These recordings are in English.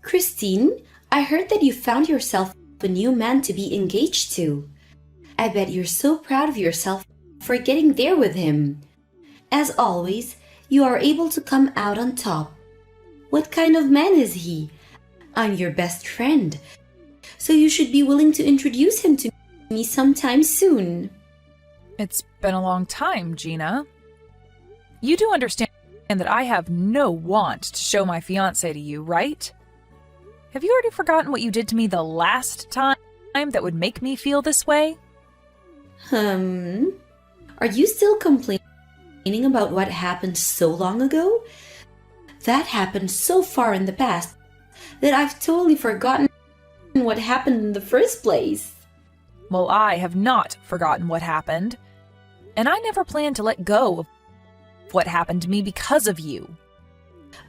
Christine, I heard that you found yourself a new man to be engaged to. I bet you're so proud of yourself for getting there with him. As always, you are able to come out on top. What kind of man is he? I'm your best friend, so you should be willing to introduce him to me sometime soon. It's been a long time, Gina. You do understand that I have no want to show my fiancé to you, right? Have you already forgotten what you did to me the last time that would make me feel this way? Are you still complaining about what happened so long ago? That happened so far in the past that I've totally forgotten what happened in the first place. Well, I have not forgotten what happened, and I never planned to let go of what happened to me because of you.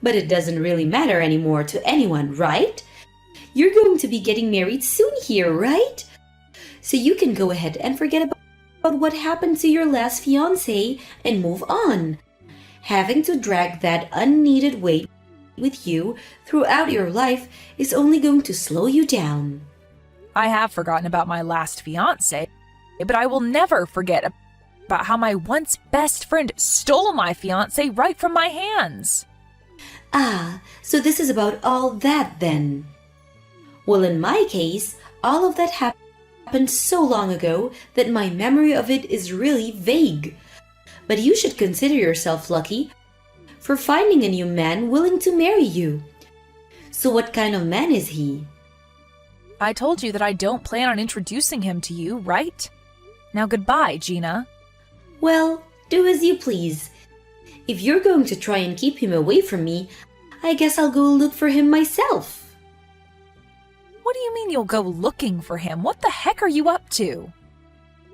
But it doesn't really matter anymore to anyone, right? You're going to be getting married soon here, right? So you can go ahead and forget about what happened to your last fiancé and move on. Having to drag that unneeded weight with you throughout your life is only going to slow you down. I have forgotten about my last fiancé, but I will never forget about how my once best friend stole my fiancé right from my hands. Ah, so this is about all that then. Well, in my case, all of that happened so long ago that my memory of it is really vague. But you should consider yourself lucky for finding a new man willing to marry you. So what kind of man is he? I told you that I don't plan on introducing him to you, right? Now goodbye, Gina. Well, do as you please. If you're going to try and keep him away from me, I guess I'll go look for him myself. What do you mean you'll go looking for him? What the heck are you up to?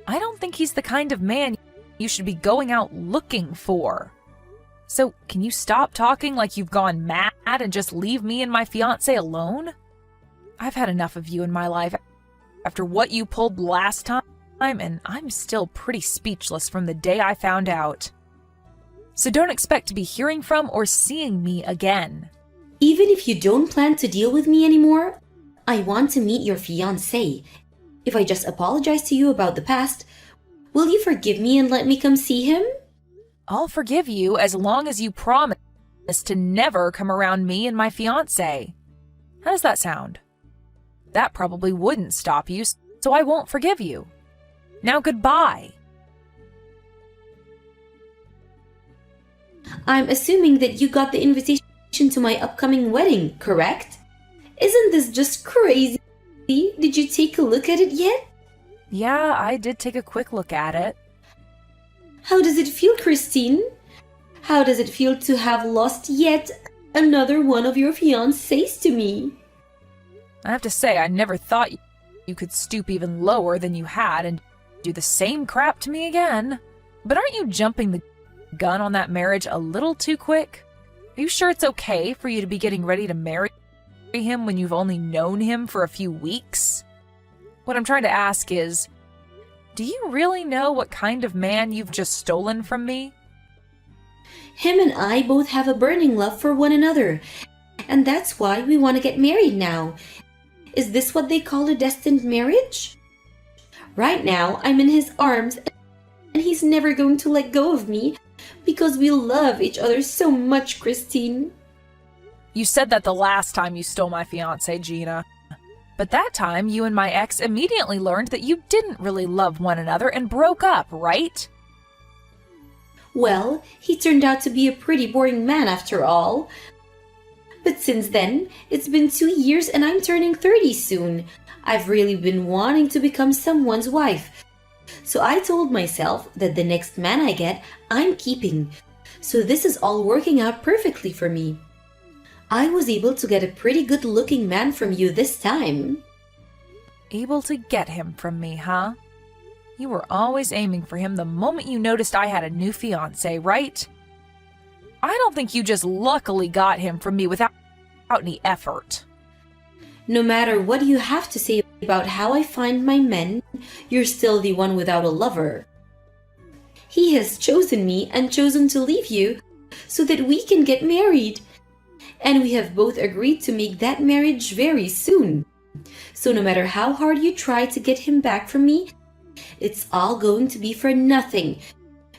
I don't think he's the kind of man you should be going out looking for. So, can you stop talking like you've gone mad and just leave me and my fiancé alone? I've had enough of you in my life after what you pulled last time, and I'm still pretty speechless from the day I found out. So don't expect to be hearing from or seeing me again. Even if you don't plan to deal with me anymore, I want to meet your fiancé. If I just apologize to you about the past, will you forgive me and let me come see him? I'll forgive you as long as you promise to never come around me and my fiancé. How does that sound? That probably wouldn't stop you, so I won't forgive you. Now goodbye. I'm assuming that you got the invitation to my upcoming wedding, correct? Isn't this just crazy? Did you take a look at it yet? Yeah, I did take a quick look at it. How does it feel, Christine? How does it feel to have lost yet another one of your fiancés to me? I have to say, I never thought you could stoop even lower than you had and do the same crap to me again. But aren't you jumping the gun on that marriage a little too quick? Are you sure it's okay for you to be getting ready to marry him when you've only known him for a few weeks? What I'm trying to ask is, do you really know what kind of man you've just stolen from me? Him and I both have a burning love for one another, and that's why we want to get married now. Is this what they call a destined marriage? Right now, I'm in his arms, and he's never going to let go of me because we love each other so much, Christine. You said that the last time you stole my fiancé, Gina. But that time, you and my ex immediately learned that you didn't really love one another and broke up, right? Well, he turned out to be a pretty boring man after all. But since then, it's been 2 years and I'm turning 30 soon. I've really been wanting to become someone's wife. So I told myself that the next man I get, I'm keeping. So this is all working out perfectly for me. I was able to get a pretty good-looking man from you this time. Able to get him from me, huh? You were always aiming for him the moment you noticed I had a new fiancé, right? I don't think you just luckily got him from me without any effort. No matter what you have to say about how I find my men, you're still the one without a lover. He has chosen me and chosen to leave you so that we can get married. And we have both agreed to make that marriage very soon. So no matter how hard you try to get him back from me, it's all going to be for nothing,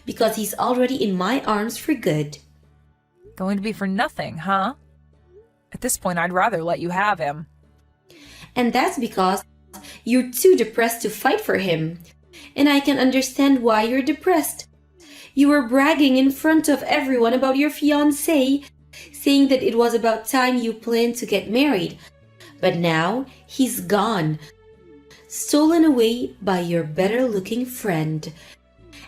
because he's already in my arms for good. Going to be for nothing, huh? At this point, I'd rather let you have him. And that's because you're too depressed to fight for him. And I can understand why you're depressed. You were bragging in front of everyone about your fiancé, saying that it was about time you planned to get married. But now he's gone, stolen away by your better-looking friend.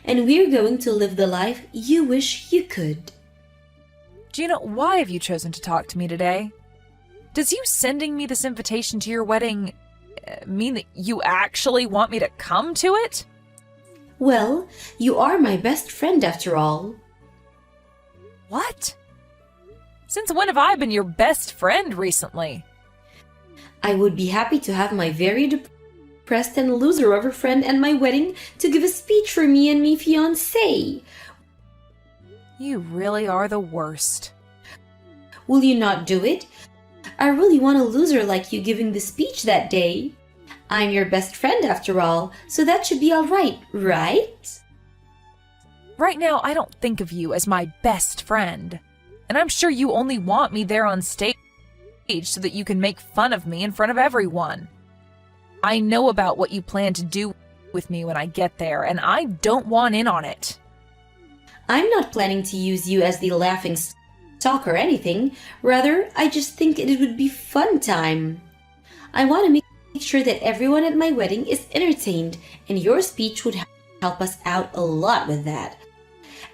And we're going to live the life you wish you could. Gina, why have you chosen to talk to me today? Does you sending me this invitation to your wedding mean that you actually want me to come to it? Well, you are my best friend after all. What? Since when have I been your best friend recently? I would be happy to have my very depressed and loser of a friend at my wedding to give a speech for me and me fiancé. You really are the worst. Will you not do it? I really want a loser like you giving the speech that day. I'm your best friend after all, so that should be all right, right? Right now, I don't think of you as my best friend. And I'm sure you only want me there on stage so that you can make fun of me in front of everyone. I know about what you plan to do with me when I get there, and I don't want in on it. I'm not planning to use you as the laughing stock or anything. Rather, I just think it would be fun time. I want to make sure that everyone at my wedding is entertained, and your speech would help us out a lot with that.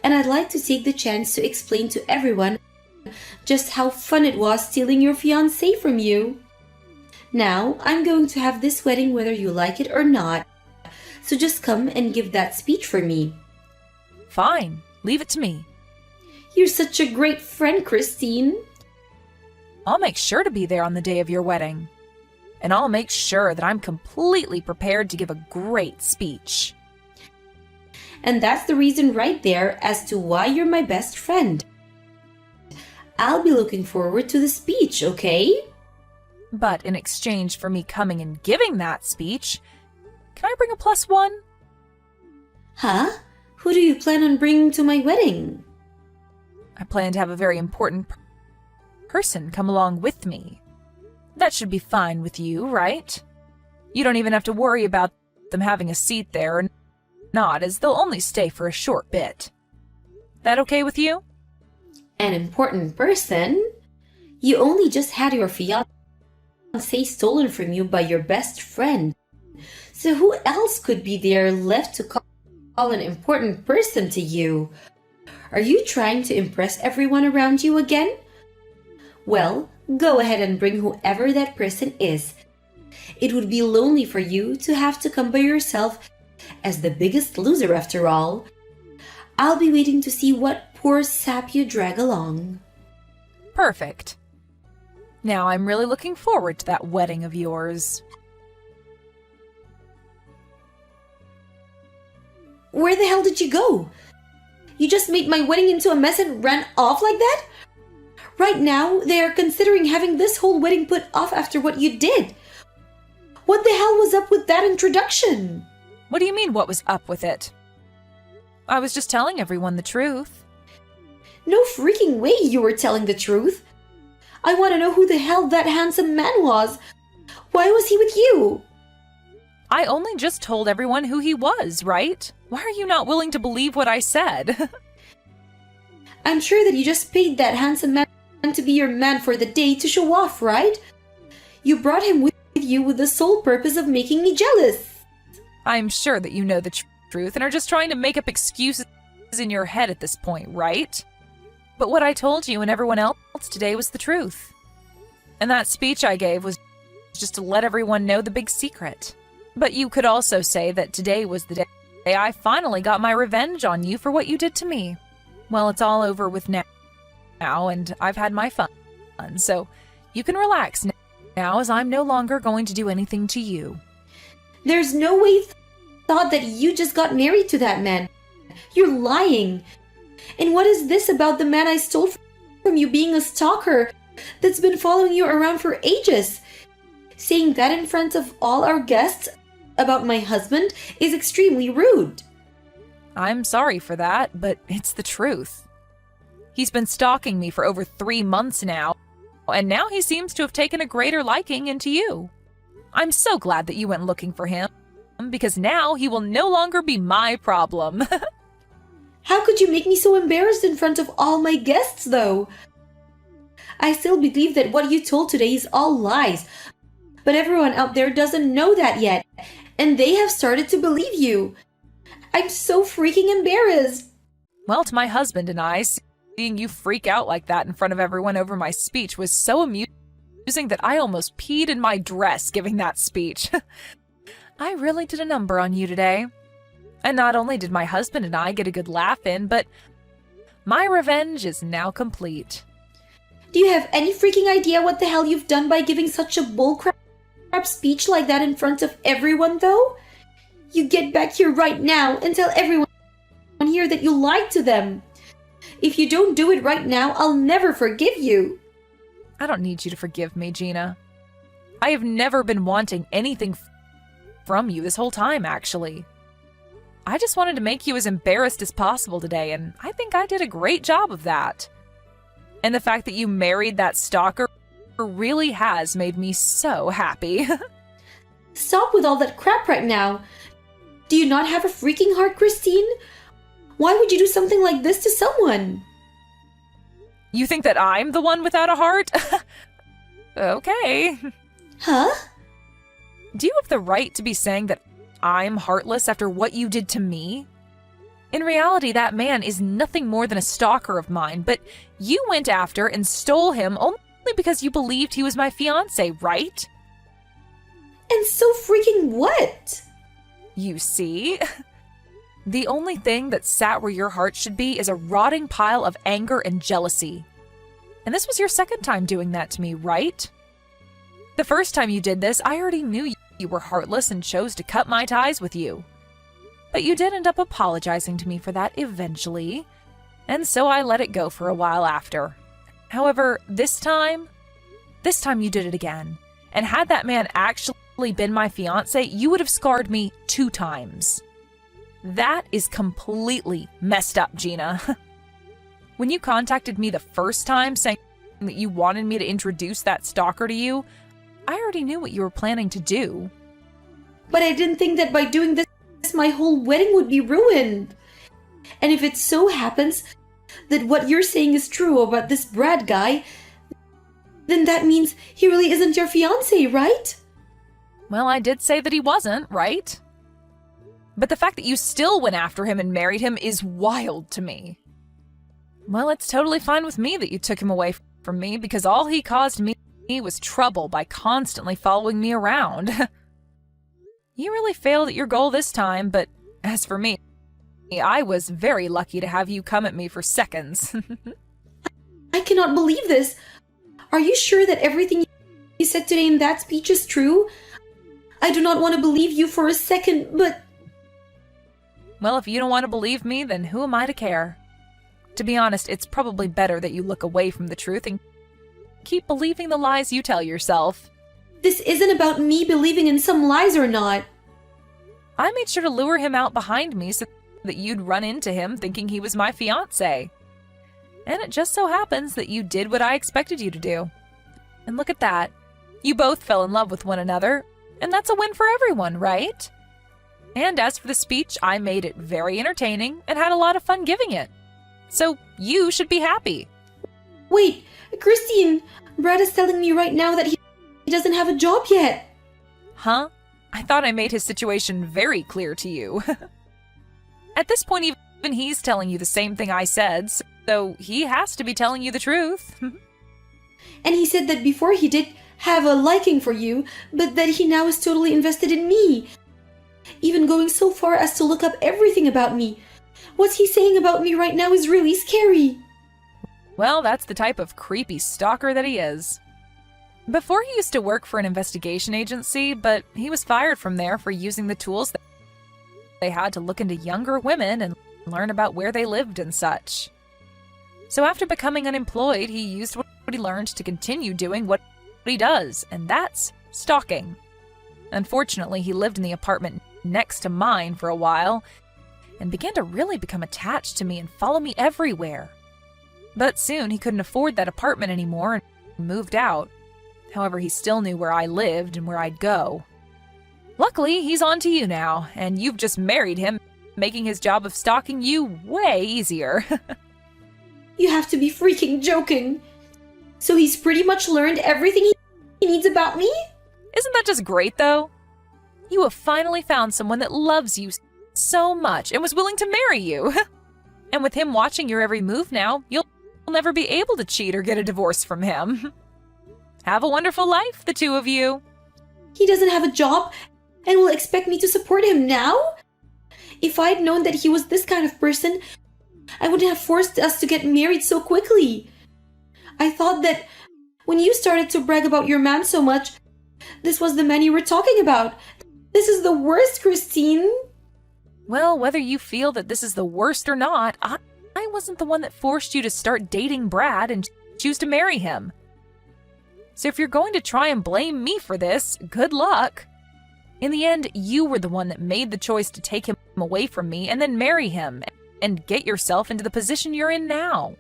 And I'd like to take the chance to explain to everyone just how fun it was stealing your fiancé from you. Now, I'm going to have this wedding whether you like it or not. So just come and give that speech for me. Fine, leave it to me. You're such a great friend, Christine. I'll make sure to be there on the day of your wedding. And I'll make sure that I'm completely prepared to give a great speech. And that's the reason right there as to why you're my best friend. I'll be looking forward to the speech, okay? But in exchange for me coming and giving that speech, can I bring a +1? Huh? Who do you plan on bringing to my wedding? I plan to have a very important person come along with me. That should be fine with you, right? You don't even have to worry about them having a seat there or not, as they'll only stay for a short bit. That okay with you? An important person? You only just had your fiancé stolen from you by your best friend. So who else could be there left to call an important person to you? Are you trying to impress everyone around you again? Well, go ahead and bring whoever that person is. It would be lonely for you to have to come by yourself as the biggest loser after all. I'll be waiting to see what poor sap you drag along. Perfect. Now I'm really looking forward to that wedding of yours. Where the hell did you go? You just made my wedding into a mess and ran off like that? Right now, they are considering having this whole wedding put off after what you did. What the hell was up with that introduction? What do you mean, what was up with it? I was just telling everyone the truth. No freaking way you were telling the truth. I want to know who the hell that handsome man was. Why was he with you? I only just told everyone who he was, right? Why are you not willing to believe what I said? I'm sure that you just paid that handsome man to be your man for the day to show off, right? You brought him with you with the sole purpose of making me jealous. I'm sure that you know the truth and are just trying to make up excuses in your head at this point, right? But what I told you and everyone else today was the truth. And that speech I gave was just to let everyone know the big secret. But you could also say that today was the day I finally got my revenge on you for what you did to me. Well, it's all over with now, and I've had my fun, so you can relax now as I'm no longer going to do anything to you. There's no way thought that you just got married to that man. You're lying. And what is this about the man I stole from you being a stalker that's been following you around for ages. Saying that in front of all our guests about my husband is extremely rude. I'm sorry for that, but it's the truth. He's been stalking me for over 3 months now, and now he seems to have taken a greater liking into you. I'm so glad that you went looking for him, because now he will no longer be my problem. How could you make me so embarrassed in front of all my guests, though? I still believe that what you told today is all lies, but everyone out there doesn't know that yet, and they have started to believe you. I'm so freaking embarrassed. Well, to my husband and I, seeing you freak out like that in front of everyone over my speech was so amusing that I almost peed in my dress giving that speech. I really did a number on you today. And not only did my husband and I get a good laugh in, but my revenge is now complete. Do you have any freaking idea what the hell you've done by giving such a bullcrap speech like that in front of everyone, though? You get back here right now and tell everyone here that you lied to them. If you don't do it right now, I'll never forgive you. I don't need you to forgive me, Gina. I have never been wanting anything from you this whole time, actually. I just wanted to make you as embarrassed as possible today, and I think I did a great job of that. And the fact that you married that stalker really has made me so happy. Stop with all that crap right now. Do you not have a freaking heart, Christine? Why would you do something like this to someone? You think that I'm the one without a heart? Okay. Huh? Do you have the right to be saying that I'm heartless after what you did to me? In reality, that man is nothing more than a stalker of mine, but you went after and stole him only because you believed he was my fiancé, right? And so freaking what? You see? The only thing that sat where your heart should be is a rotting pile of anger and jealousy. And this was your second time doing that to me, right? The first time you did this, I already knew you were heartless and chose to cut my ties with you. But you did end up apologizing to me for that eventually, and so I let it go for a while after. However, this time you did it again. And had that man actually been my fiancé, you would have scarred me 2 times. That is completely messed up, Gina. When you contacted me the first time saying that you wanted me to introduce that stalker to you, I already knew what you were planning to do. But I didn't think that by doing this, my whole wedding would be ruined. And if it so happens that what you're saying is true about this Brad guy, then that means he really isn't your fiancé, right? Well, I did say that he wasn't, right? But the fact that you still went after him and married him is wild to me. Well, it's totally fine with me that you took him away from me because all he caused me was trouble by constantly following me around. You really failed at your goal this time, but as for me, I was very lucky to have you come at me for seconds. I cannot believe this. Are you sure that everything you said today in that speech is true? I do not want to believe you for a second, but... Well, if you don't want to believe me, then who am I to care? To be honest, it's probably better that you look away from the truth and keep believing the lies you tell yourself. This isn't about me believing in some lies or not. I made sure to lure him out behind me so that you'd run into him thinking he was my fiancé. And it just so happens that you did what I expected you to do. And look at that. You both fell in love with one another, and that's a win for everyone, right? And as for the speech, I made it very entertaining and had a lot of fun giving it. So you should be happy. Wait, Christine, Brad is telling me right now that he doesn't have a job yet. Huh? I thought I made his situation very clear to you. At this point, even he's telling you the same thing I said, so he has to be telling you the truth. And he said that before he did have a liking for you, but that he now is totally invested in me. Even going so far as to look up everything about me. What he's saying about me right now is really scary. Well, that's the type of creepy stalker that he is. Before he used to work for an investigation agency, but he was fired from there for using the tools that they had to look into younger women and learn about where they lived and such. So after becoming unemployed, he used one he learned to continue doing what he does, and that's stalking. Unfortunately, he lived in the apartment next to mine for a while and began to really become attached to me and follow me everywhere. But soon he couldn't afford that apartment anymore and moved out. However, he still knew where I lived and where I'd go. Luckily, he's on to you now, and you've just married him, making his job of stalking you way easier. You have to be freaking joking. So he's pretty much learned everything he needs about me? Isn't that just great, though? You have finally found someone that loves you so much and was willing to marry you. And with him watching your every move now, you'll never be able to cheat or get a divorce from him. Have a wonderful life, the two of you. He doesn't have a job and will expect me to support him now? If I'd known that he was this kind of person, I wouldn't have forced us to get married so quickly. I thought that when you started to brag about your man so much, this was the man you were talking about. This is the worst, Christine. Well, whether you feel that this is the worst or not, I wasn't the one that forced you to start dating Brad and choose to marry him. So if you're going to try and blame me for this, good luck. In the end, you were the one that made the choice to take him away from me and then marry him and get yourself into the position you're in now.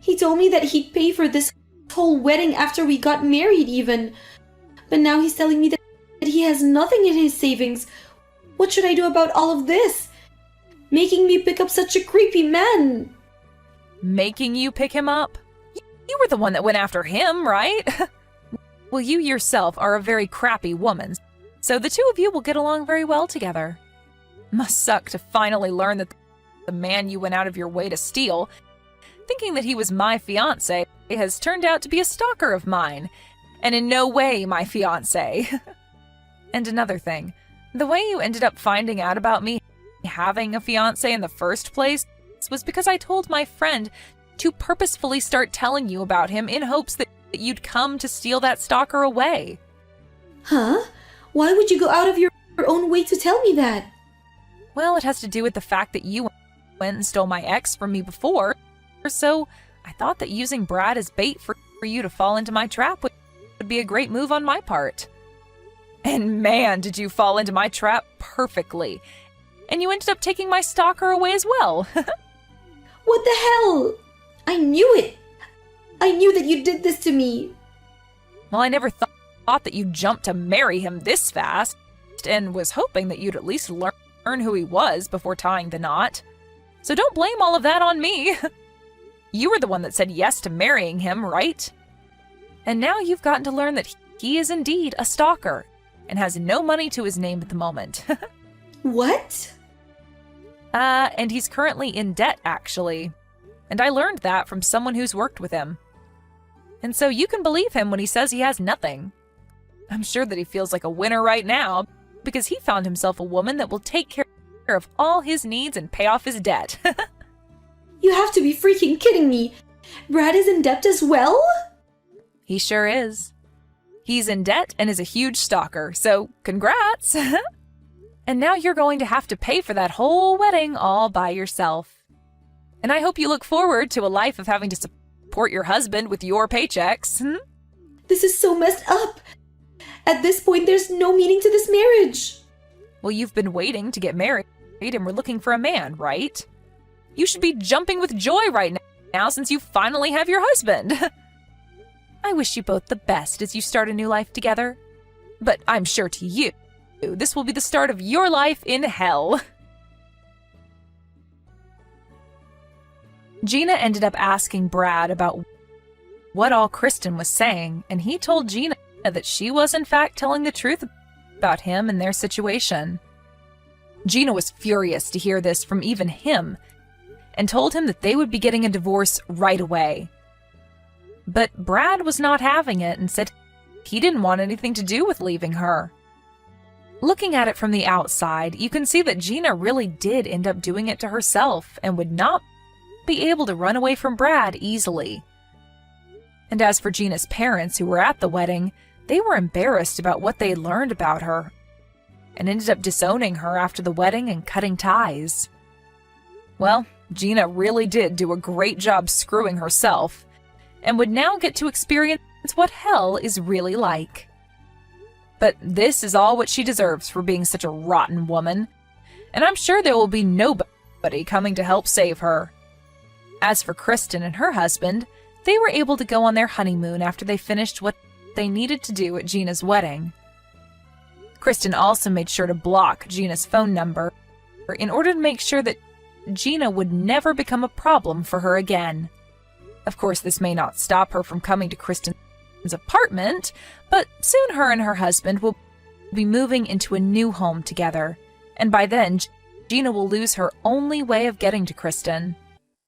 He told me that he'd pay for this whole wedding after we got married even. But now he's telling me that he has nothing in his savings. What should I do about all of this? Making me pick up such a creepy man. Making you pick him up? You were the one that went after him, right? Well, you yourself are a very crappy woman, so the two of you will get along very well together. Must suck to finally learn that the man you went out of your way to steal, thinking that he was my fiancé, has turned out to be a stalker of mine, and in no way my fiancé. And another thing, the way you ended up finding out about me having a fiancé in the first place was because I told my friend to purposefully start telling you about him in hopes that you'd come to steal that stalker away. Huh? Why would you go out of your own way to tell me that? Well, it has to do with the fact that you went and stole my ex from me before, so I thought that using Brad as bait for you to fall into my trap would be a great move on my part. And man, did you fall into my trap perfectly. And you ended up taking my stalker away as well. What the hell? I knew it. I knew that you did this to me. Well, I never thought that you'd jump to marry him this fast, and was hoping that you'd at least learn who he was before tying the knot. So don't blame all of that on me. You were the one that said yes to marrying him, right? And now you've gotten to learn that he is indeed a stalker, and has no money to his name at the moment. What? And he's currently in debt, actually. And I learned that from someone who's worked with him. And so you can believe him when he says he has nothing. I'm sure that he feels like a winner right now, because he found himself a woman that will take care of all his needs and pay off his debt. You have to be freaking kidding me. Brad is in debt as well? He sure is. He's in debt and is a huge stalker, so congrats! And now you're going to have to pay for that whole wedding all by yourself. And I hope you look forward to a life of having to support your husband with your paychecks. This is so messed up. At this point, there's no meaning to this marriage. Well, you've been waiting to get married and we're looking for a man, right? You should be jumping with joy right now since you finally have your husband. I wish you both the best as you start a new life together. But I'm sure to you, this will be the start of your life in hell. Gina ended up asking Brad about what all Kristen was saying, and he told Gina that she was in fact telling the truth about him and their situation. Gina was furious to hear this from even him, and told him that they would be getting a divorce right away. But Brad was not having it and said he didn't want anything to do with leaving her. Looking at it from the outside, you can see that Gina really did end up doing it to herself and would not be able to run away from Brad easily. And as for Gina's parents who were at the wedding, they were embarrassed about what they had learned about her and ended up disowning her after the wedding and cutting ties. Well, Gina really did do a great job screwing herself, and would now get to experience what hell is really like. But this is all what she deserves for being such a rotten woman, and I'm sure there will be nobody coming to help save her. As for Kristen and her husband, they were able to go on their honeymoon after they finished what they needed to do at Gina's wedding. Kristen also made sure to block Gina's phone number in order to make sure that Gina would never become a problem for her again. Of course, this may not stop her from coming to Kristen's apartment, but soon her and her husband will be moving into a new home together, and by then, Gina will lose her only way of getting to Kristen.